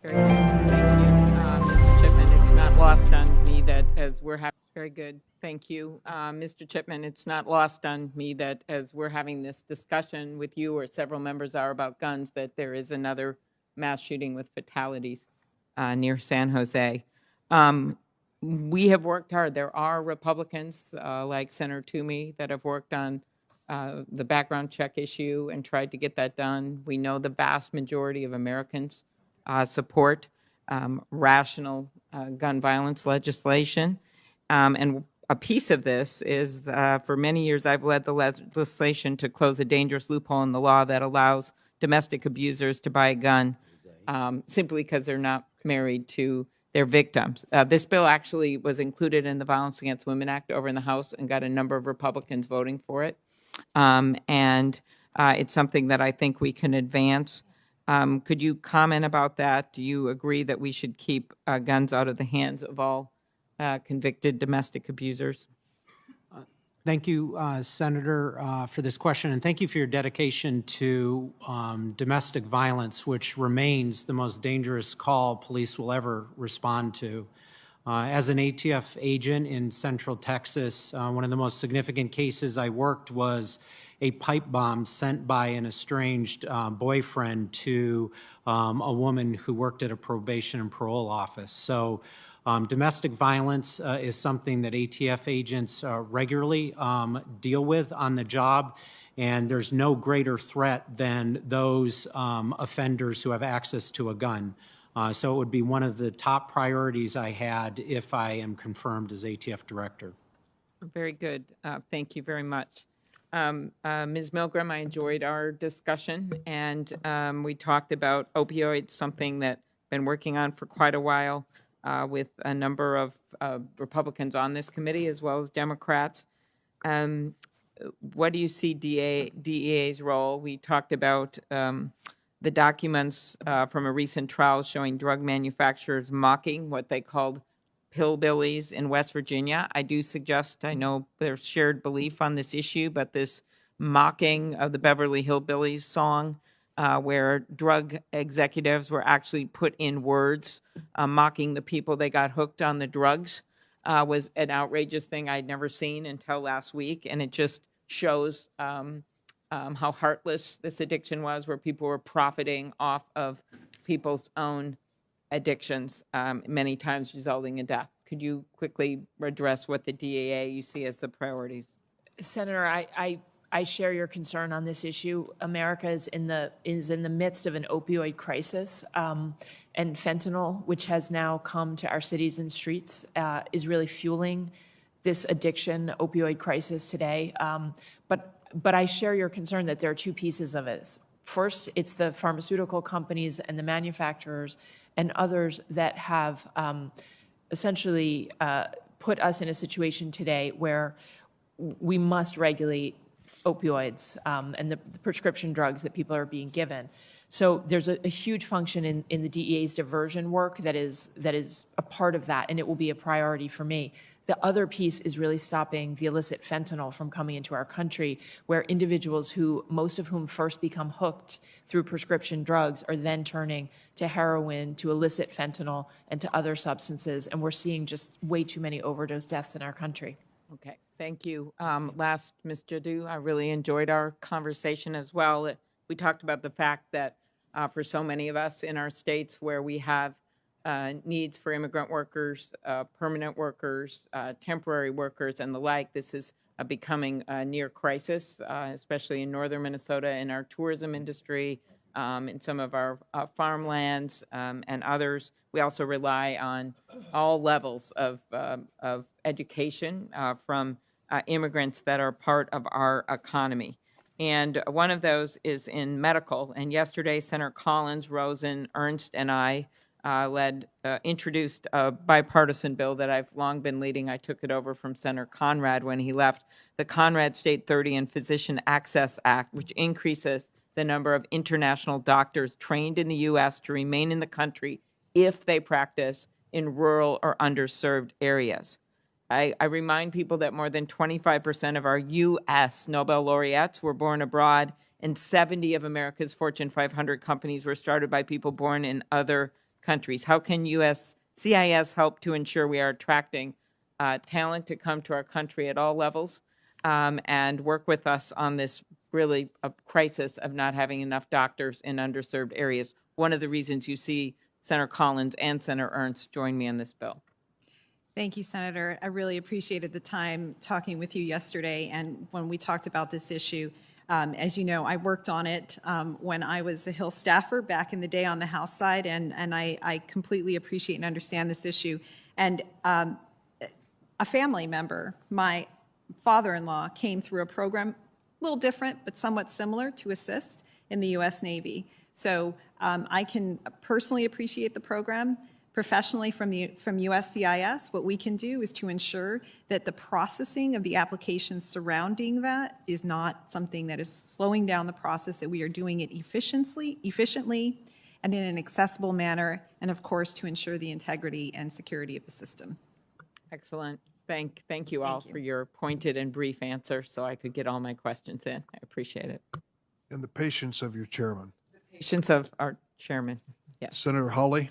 Very good. Thank you, Mr. Chipman. It's not lost on me that as we're having, very good. Thank you, Mr. Chipman. It's not lost on me that as we're having this discussion with you or several members are about guns, that there is another mass shooting with fatalities near San Jose. We have worked hard. There are Republicans like Senator Toomey that have worked on the background check issue and tried to get that done. We know the vast majority of Americans support rational gun violence legislation. And a piece of this is for many years I've led the legislation to close a dangerous loophole in the law that allows domestic abusers to buy a gun simply because they're not married to their victims. This bill actually was included in the Violence Against Women Act over in the House and got a number of Republicans voting for it. And it's something that I think we can advance. Could you comment about that? Do you agree that we should keep guns out of the hands of all convicted domestic abusers? Thank you, Senator, for this question, and thank you for your dedication to domestic violence, which remains the most dangerous call police will ever respond to. As an ATF agent in Central Texas, one of the most significant cases I worked was a pipe bomb sent by an estranged boyfriend to a woman who worked at a probation and parole office. So domestic violence is something that ATF agents regularly deal with on the job, and there's no greater threat than those offenders who have access to a gun. So it would be one of the top priorities I had if I am confirmed as ATF director. Very good. Thank you very much. Ms. Milgram, I enjoyed our discussion, and we talked about opioids, something that I've been working on for quite a while with a number of Republicans on this committee as well as Democrats. What do you see DEA's role? We talked about the documents from a recent trial showing drug manufacturers mocking what they called hillbillies in West Virginia. I do suggest, I know there's shared belief on this issue, but this mocking of the Beverly Hillbillies song where drug executives were actually put in words mocking the people they got hooked on the drugs was an outrageous thing I'd never seen until last week. And it just shows how heartless this addiction was, where people were profiting off of people's own addictions, many times resulting in death. Could you quickly address what the DEA you see as the priorities? Senator, I share your concern on this issue. America is in the midst of an opioid crisis, and fentanyl, which has now come to our cities and streets, is really fueling this addiction opioid crisis today. But I share your concern that there are two pieces of it. First, it's the pharmaceutical companies and the manufacturers and others that have essentially put us in a situation today where we must regulate opioids and the prescription drugs that people are being given. So there's a huge function in the DEA's diversion work that is a part of that, and it will be a priority for me. The other piece is really stopping the illicit fentanyl from coming into our country, where individuals who, most of whom first become hooked through prescription drugs, are then turning to heroin, to illicit fentanyl, and to other substances. And we're seeing just way too many overdose deaths in our country. Okay, thank you. Last, Ms. Jadot, I really enjoyed our conversation as well. We talked about the fact that for so many of us in our states where we have needs for immigrant workers, permanent workers, temporary workers, and the like, this is becoming a near crisis, especially in northern Minnesota in our tourism industry, in some of our farmlands and others. We also rely on all levels of education from immigrants that are part of our economy. And one of those is in medical. And yesterday, Senator Collins, Rosen, Ernst, and I introduced a bipartisan bill that I've long been leading. I took it over from Senator Conrad when he left, the Conrad State 30 and Physician Access Act, which increases the number of international doctors trained in the U.S. to remain in the country if they practice in rural or underserved areas. I remind people that more than 25% of our U.S. Nobel laureates were born abroad, and 70 of America's Fortune 500 companies were started by people born in other countries. How can USCIS help to ensure we are attracting talent to come to our country at all levels and work with us on this really a crisis of not having enough doctors in underserved areas? One of the reasons you see Senator Collins and Senator Ernst join me on this bill. Thank you, Senator. I really appreciated the time talking with you yesterday and when we talked about this issue. As you know, I worked on it when I was a Hill staffer back in the day on the House side, and I completely appreciate and understand this issue. And a family member, my father-in-law, came through a program, a little different, but somewhat similar, to assist in the U.S. Navy. So I can personally appreciate the program. Professionally from USCIS, what we can do is to ensure that the processing of the applications surrounding that is not something that is slowing down the process, that we are doing it efficiently and in an accessible manner, and of course to ensure the integrity and security of the system. Excellent. Thank you all for your pointed and brief answer so I could get all my questions in. I appreciate it. And the patience of your chairman. Patience of our chairman. Yes. Senator Hawley.